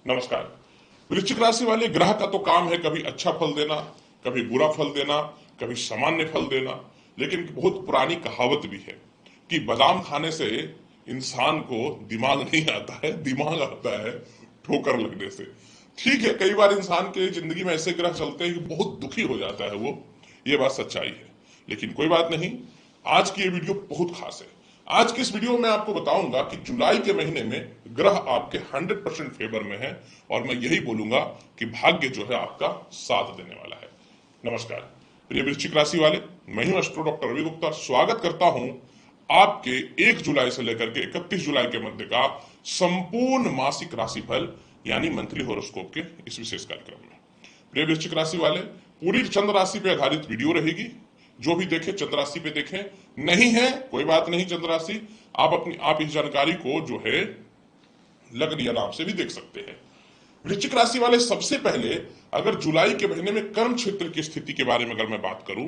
नमस्कार। वृश्चिक राशि वाले ग्रह का तो काम है कभी अच्छा फल देना, कभी बुरा फल देना, कभी सामान्य फल देना। लेकिन बहुत पुरानी कहावत भी है कि बादाम खाने से इंसान को दिमाग नहीं आता है, दिमाग आता है ठोकर लगने से। ठीक है, कई बार इंसान के जिंदगी में ऐसे ग्रह चलते हैं कि बहुत दुखी हो जाता है वो, ये बात सच्चाई है। लेकिन कोई बात नहीं, आज की ये वीडियो बहुत खास है। आज की इस वीडियो में आपको बताऊंगा कि जुलाई के महीने में ग्रह आपके 100% फेवर में है और मैं यही बोलूंगा कि भाग्य जो है आपका साथ देने वाला है। नमस्कार प्रिय वृश्चिक राशि वाले, मैं हूं एस्ट्रो डॉक्टर रवि गुप्ता। स्वागत करता हूं आपके 1 जुलाई से लेकर के 31 जुलाई के मध्य का संपूर्ण मासिक राशिफल यानी मंथली हॉरोस्कोप के इस विशेष कार्यक्रम में। प्रिय वृश्चिक राशि वाले, पूरी चंद्र राशि पे आधारित वीडियो रहेगी। जो भी देखे चंद्र राशि पे देखें, नहीं है कोई बात नहीं, चंद्र राशि आप इस जानकारी को जो है लग्न या नाम से भी देख सकते हैं। वृश्चिक राशि वाले, सबसे पहले अगर जुलाई के महीने में कर्म क्षेत्र की स्थिति के बारे में अगर मैं बात करूं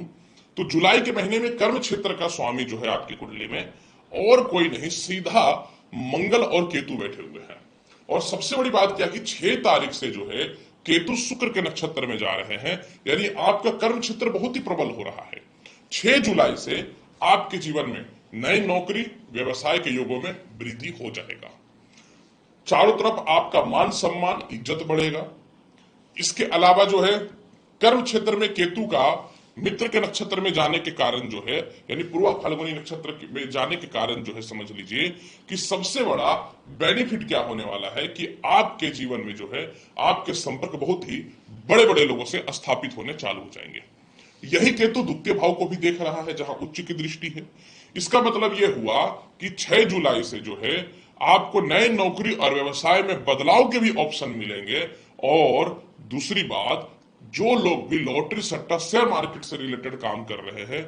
तो जुलाई के महीने में कर्म क्षेत्र का स्वामी जो है आपकी कुंडली में और कोई नहीं, सीधा मंगल और केतु बैठे हुए हैं। और सबसे बड़ी बात क्या कि 6 तारीख से जो है केतु शुक्र के नक्षत्र में जा रहे हैं, यानी आपका कर्म क्षेत्र बहुत ही प्रबल हो रहा है। 6 जुलाई से आपके जीवन में नई नौकरी व्यवसाय के योगों में वृद्धि हो जाएगा। चारों तरफ आपका मान सम्मान इज्जत बढ़ेगा। इसके अलावा जो है कर्म क्षेत्र में केतु का मित्र के नक्षत्र में जाने के कारण जो है, यानी पूर्वा फाल्गुनी नक्षत्र में जाने के कारण जो है, समझ लीजिए कि सबसे बड़ा बेनिफिट क्या होने वाला है कि आपके जीवन में जो है आपके संपर्क बहुत ही बड़े बड़े लोगों से स्थापित होने चालू हो जाएंगे। यही केतु द्वितीय भाव को भी देख रहा है जहां उच्च की दृष्टि है। इसका मतलब यह हुआ कि 6 जुलाई से जो है आपको नए नौकरी और व्यवसाय में बदलाव के भी ऑप्शन मिलेंगे। और दूसरी बात, जो लोग भी लॉटरी सट्टा शेयर मार्केट से रिलेटेड काम कर रहे हैं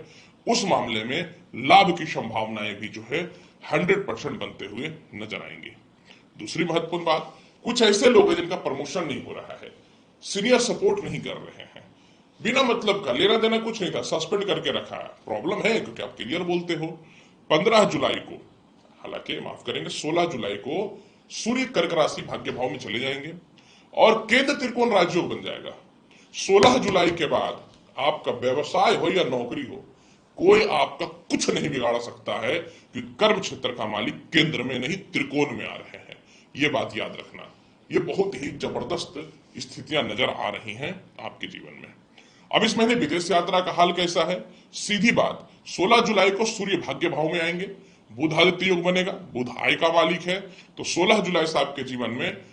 उस मामले में लाभ की संभावनाएं भी जो है 100% बनते हुए नजर आएंगी। दूसरी महत्वपूर्ण बात, कुछ ऐसे लोग हैं जिनका प्रमोशन नहीं हो रहा है, सीनियर सपोर्ट नहीं कर रहे हैं, बिना मतलब का लेना देना कुछ नहीं था, सस्पेंड करके रखा है। प्रॉब्लम है क्योंकि आप क्लियर बोलते हो। 15 जुलाई को, हालांकि माफ करेंगे 16 जुलाई को सूर्य कर्क राशि भाग्य भाव में चले जाएंगे और केंद्र त्रिकोण राजयोग बन जाएगा। 16 जुलाई के बाद आपका व्यवसाय हो या नौकरी हो, कोई आपका कुछ नहीं बिगाड़ सकता है कि कर्म क्षेत्र का मालिक केंद्र में नहीं त्रिकोण में आ रहे हैं। ये बात याद रखना, ये बहुत ही जबरदस्त स्थितियां नजर आ रही हैं आपके जीवन में। अब इस महीने विदेश यात्रा का हाल कैसा है? सीधी बात, 16 जुलाई को सूर्य भाग्य भाव में आएंगे, बुध आदित्य योग बनेगा, बुध आय का मालिक है, तो 16 जुलाई से आपके जीवन में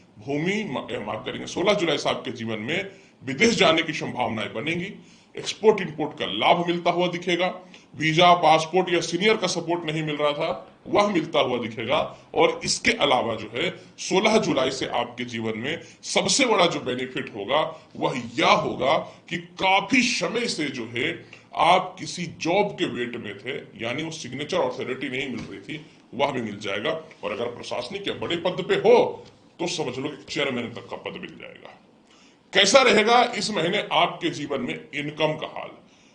माफ करेंगे 16 जुलाई से आपके जीवन में विदेश जाने की संभावनाएं बनेंगी। एक्सपोर्ट इंपोर्ट का लाभ मिलता हुआ दिखेगा। वीजा, पासपोर्ट या सीनियर का सपोर्ट नहीं मिल रहा था वह मिलता हुआ दिखेगा। और इसके अलावा जो है 16 जुलाई से आपके जीवन में सबसे बड़ा जो बेनिफिट होगा वह यह होगा कि काफी समय से जो है आप किसी जॉब के वेट में थे, यानी वो सिग्नेचर अथॉरिटी नहीं मिल रही थी, वह भी मिल जाएगा। और अगर प्रशासनिक या बड़े पद पे हो तो समझ लो कि चेयरमैन तक का पद मिल जाएगा। कैसा रहेगा इस महीने आपके जीवन में इनकम का हाल?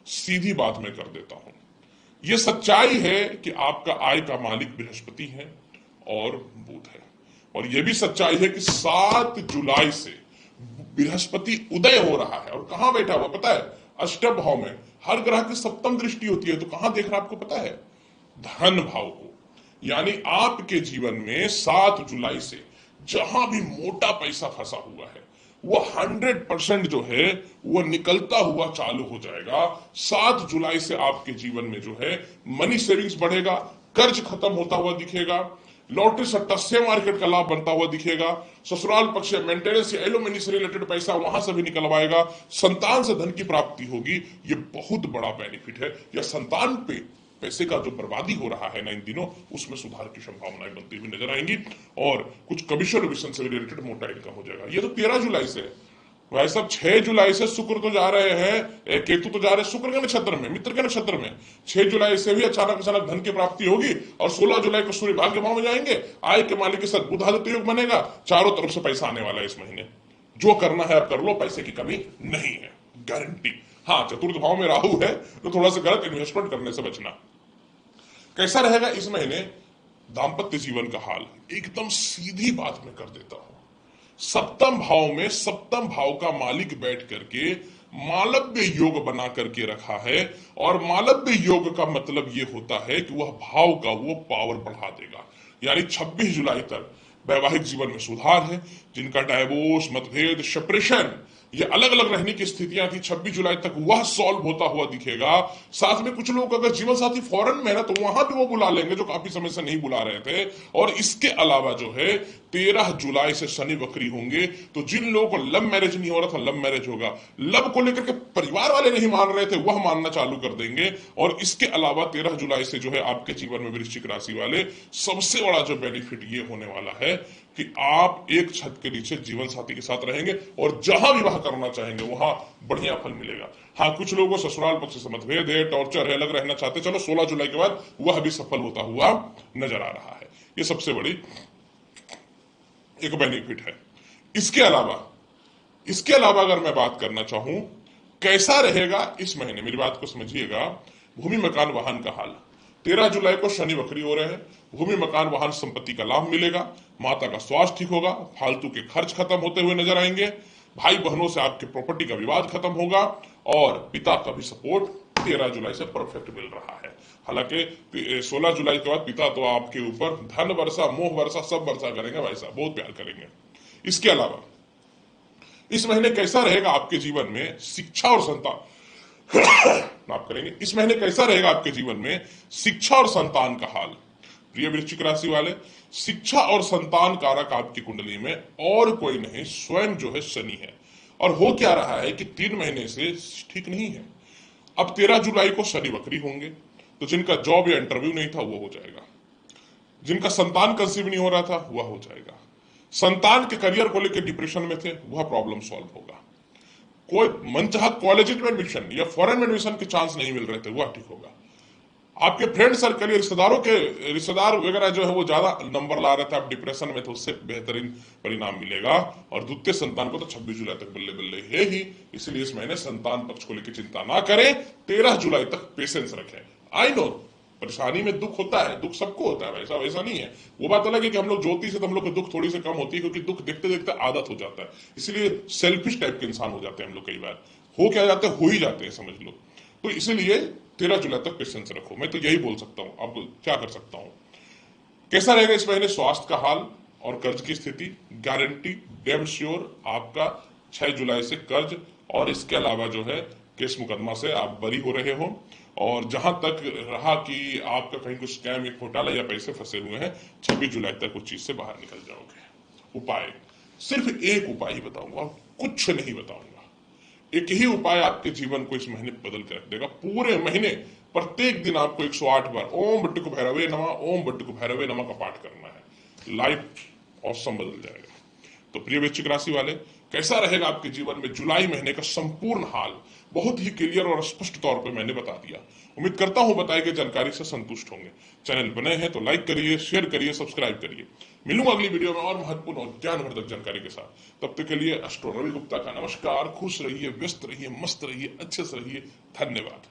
सीधी बात मैं कर देता हूं, यह सच्चाई है कि आपका आय का मालिक बृहस्पति है और बुध है। और यह भी सच्चाई है कि 7 जुलाई से बृहस्पति उदय हो रहा है। और कहां बैठा हुआ पता है? अष्टम भाव में। हर ग्रह की सप्तम दृष्टि होती है, तो कहां देख रहा आपको पता है? धन भाव को। यानी आपके जीवन में 7 जुलाई से जहां भी मोटा पैसा फंसा हुआ है वो 100% जो है वो निकलता हुआ चालू हो जाएगा। 7 जुलाई से आपके जीवन में जो है मनी सेविंग्स बढ़ेगा, कर्ज खत्म होता हुआ दिखेगा, लॉटरी सट्टा शेयर मार्केट का लाभ बनता हुआ दिखेगा, ससुराल पक्ष मेंटेनेंस या एलुमनी से रिलेटेड पैसा वहां से भी निकलवाएगा, संतान से धन की प्राप्ति होगी। ये बहुत बड़ा बेनिफिट है। या संतान पे पैसे का जो बर्बादी हो रहा है ना इन दिनों, उसमें सुधार की संभावनाएं बनती हुई नजर आएंगी। और कुछ कमीशन विशन से रिलेटेड मोटा इनकम हो जाएगा। ये तो 13 जुलाई से है। भाई साहब 6 जुलाई से शुक्र तो जा रहे हैं, केतु तो जा रहे हैं शुक्र के नक्षत्र में, मित्र के नक्षत्र में। 6 जुलाई से भी अचानक धन की प्राप्ति होगी और 16 जुलाई को सूर्य भाग्य भाव में जाएंगे, आय के मालिक के साथ बुध आदित्य योग बनेगा। चारों तरफ से पैसा आने वाला है इस महीने। जो करना है आप कर लो, पैसे की कमी नहीं है, गारंटी। हाँ, चतुर्थ भाव में राहु है तो थोड़ा सा गलत इन्वेस्टमेंट करने से बचना। कैसा रहेगा इस महीने दांपत्य जीवन का हाल? एकदम सीधी बात मैं कर देता हूं। सप्तम भाव में सप्तम भाव का मालिक बैठ करके मालव्य योग बना करके रखा है, और मालव्य योग का मतलब ये होता है कि वह भाव का वो पावर बढ़ा देगा। यानी 26 जुलाई तक वैवाहिक जीवन में सुधार है। जिनका डाइवोर्स, मतभेद, सेपरेशन, ये अलग अलग रहने की स्थितियां थी, 26 जुलाई तक वह सॉल्व होता हुआ दिखेगा। साथ में कुछ लोग अगर जीवन साथी फॉरेन में है तो वहां भी वो बुला लेंगे जो काफी समय से नहीं बुला रहे थे। और इसके अलावा जो है 13 जुलाई से शनि वक्री होंगे, तो जिन लोगों को लव मैरिज नहीं हो रहा था, लव मैरिज होगा। लव को लेकर के परिवार वाले नहीं मान रहे थे, वह मानना चालू कर देंगे। और इसके अलावा 13 जुलाई से जो है आपके जीवन में वृश्चिक राशि वाले सबसे बड़ा जो बेनिफिट ये होने वाला है कि आप एक छत के नीचे जीवन साथी के साथ रहेंगे और जहां विवाह करना चाहेंगे वहां बढ़िया फल मिलेगा। हाँ, कुछ लोगों को ससुराल पक्ष से मतभेद है, टॉर्चर है, अलग रहना चाहते, चलो 16 जुलाई के बाद वह भी सफल होता हुआ नजर आ रहा है। ये सबसे बड़ी एक बेनिफिट है। इसके अलावा अगर मैं बात करना चाहूं कैसा रहेगा इस महीने, मेरी बात को समझिएगा। भूमि, मकान, वाहन का हाल। 13 जुलाई को शनि वक्री हो रहे हैं। भूमि, मकान, वाहन संपत्ति का लाभ मिलेगा। माता का स्वास्थ्य ठीक होगा। फालतू के खर्च खत्म होते हुए नजर आएंगे। भाई बहनों से आपके प्रॉपर्टी का विवाद खत्म होगा। और पिता का भी सपोर्ट 13 जुलाई से परफेक्ट मिल रहा है। हालांकि 16 जुलाई के बाद पिता तो आपके ऊपर धन वर्षा, मोह वर्षा, सब वर्षा करेंगे भाई साहब, बहुत प्यार करेंगे। इसके अलावा इस महीने कैसा रहेगा आपके जीवन में शिक्षा और संतान माफ करेंगे, इस महीने कैसा रहेगा आपके जीवन में शिक्षा और संतान का हाल। प्रिय वृश्चिक राशि वाले, शिक्षा और संतान कारक आपकी कुंडली में और कोई नहीं, स्वयं जो है शनि है। और हो क्या रहा है कि 3 महीने से ठीक नहीं है। अब 13 जुलाई को शनि वक्री होंगे, तो जिनका जॉब या इंटरव्यू नहीं था वो हो जाएगा। जिनका संतान कंसीव नहीं हो रहा था वह हो जाएगा। संतान के करियर को लेकर डिप्रेशन में थे, वह प्रॉब्लम सॉल्व होगा। कोई मनचाहा कॉलेज में एडमिशन या फॉरेन में एडमिशन के चांस नहीं मिल रहे थे, वह ठीक होगा। आपके फ्रेंड सर्कल या रिश्तेदार वगैरह जो है वो ज्यादा नंबर ला रहे थे, आप डिप्रेशन में थे, उससे बेहतरीन परिणाम मिलेगा। और द्वितीय संतान को तो 26 जुलाई तक बल्ले बल्ले है ही, इसलिए इस महीने संतान पक्ष को लेकर चिंता ना करें। 13 जुलाई तक पेशेंस रखें। आई नो परेशानी में दुख होता है, दुख सबको होता है, वैसा नहीं है। वो बात अलग है कि हम लोग ज्योति से तो हम लोग को दुख थोड़ी से कम होती है, क्योंकि दुख देखते देखते आदत हो जाता है। इसलिए सेल्फिश टाइप के इंसान हो जाते हैं हम लोग, कई बार हो क्या जाते हैं, हो ही जाते हैं समझ लो। तो इसलिए 13 जुलाई तक पेशेंस रखो, मैं तो यही बोल सकता हूं। अब क्या कर सकता हूं। कैसा रहेगा इस महीने स्वास्थ्य का हाल और कर्ज की स्थिति। गारंटी डेम श्योर आपका 6 जुलाई से कर्ज और इसके अलावा जो है केस मुकदमा से आप बरी हो रहे हो। और जहां तक रहा कि आपका कहीं कुछ स्कैम या घोटाला या पैसे फंसे हुए हैं, 26 जुलाई तक उस चीज से बाहर निकल जाओगे। उपाय, सिर्फ एक उपाय ही बताऊंगा, कुछ नहीं बताऊंगा। एक ही उपाय आपके जीवन को इस महीने बदल कर रख देगा। पूरे महीने प्रत्येक दिन आपको 108 बार ओम बट्टुक भैरवे नमः, ओम बट्टुक भैरवे नमः का पाठ करना है। लाइफ औसम बदल जाएगा। तो प्रिय वृश्चिक राशि वाले, कैसा रहेगा आपके जीवन में जुलाई महीने का संपूर्ण हाल बहुत ही क्लियर और स्पष्ट तौर पे मैंने बता दिया। उम्मीद करता हूं बताई गई जानकारी से संतुष्ट होंगे। चैनल बने हैं तो लाइक करिए, शेयर करिए, सब्सक्राइब करिए। मिलूंगा अगली वीडियो में और महत्वपूर्ण और ज्ञानवर्धक जानकारी के साथ। तब तक के लिए एस्ट्रो रवि गुप्ता का नमस्कार। खुश रहिए, व्यस्त रहिए, मस्त रहिए, अच्छे से रहिए। धन्यवाद।